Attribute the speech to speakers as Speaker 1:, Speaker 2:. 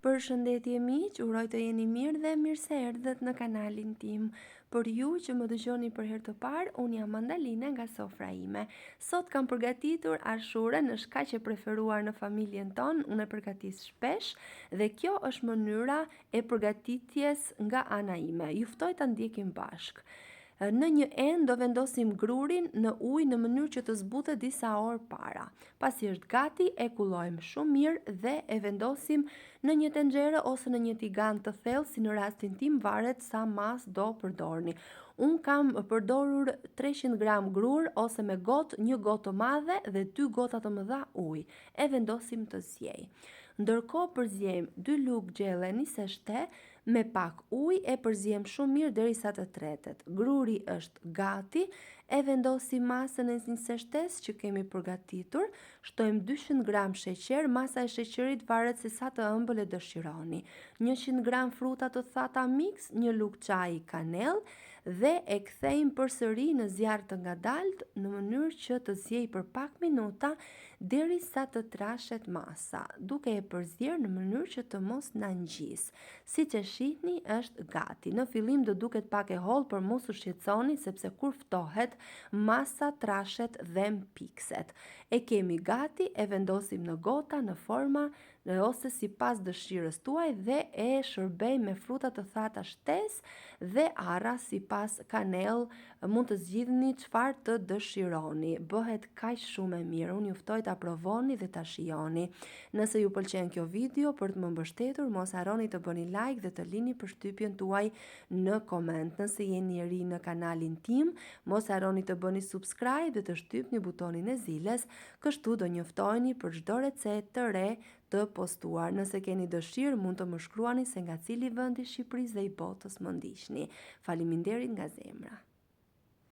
Speaker 1: Përshëndetje miq, uroj të jeni mirë dhe mirë se erdhët në kanalin tim. Për ju që më dëgjoni për herë të parë, unë jam Mandalina nga sofra ime. Sot kam përgatitur arshure në shkaq e preferuar në familjen tonë, unë e përgatis shpesh dhe kjo është mënyra e përgatitjes nga ana ime. Ju ftoj ta ndjekim bashk. Në një enë do vendosim grurin në ujë në mënyrë që të zbutet disa orë para. Pasi është gati, e kullojmë shumë mirë dhe e vendosim në një tenxhere ose në një tigan të thellë, si në rastin tim varet sa mas do përdorni. Unë kam përdorur 300 gram grur ose me gotë, një gotë të madhe dhe 2 gota të mëdha ujë. E vendosim të zjej. Ndërkohë përzjejmë 2 lugë gjelle niseshte me pak ujë, e përzjem shumë mirë derisa të tretet. Gruri është gati, e vendosim masën e niseshtes që kemi përgatitur, shtojmë 200 gram sheqer, masa e sheqerit varet se sa të ëmbël e dëshironi. 100 gram fruta të thata mix, 1 lugë çaji kanell dhe e kthejmë përsëri në zjarr të ngadalt në mënyrë që të zjej për pak minuta derisa të trashet masa, duke e përzier në mënyrë që të mos na ngjisë. Siç e shihni, është gati. Në fillim do duket pak e hollë, por mos u shqetësoni sepse kur ftohet, masa trashet dhe mpikset. E kemi gati, e vendosim në gota, në forma ose sipas dëshirës tuaj dhe e shërbej me fruta të thata shtesë dhe arra sipas kanell, mund të zgjidhni çfarë të dëshironi. Bëhet kaq shumë e mirë. Unë ju ftoj ta provoni dhe ta shijoni. Nëse ju pëlqen kjo video, për të më mbështetur, mos harroni të bëni like dhe të lini përshtypjen tuaj në koment. Nëse jeni ri në kanalin tim, mos harroni të bëni subscribe dhe të shtypni butonin e zilës, kështu do njoftoheni për çdo recetë të re të postuar. Nëse keni dëshirë, mund të më shkruani se nga cili vend i Shqipërisë dhe i botës më ndiqni. Faleminderit nga zemra.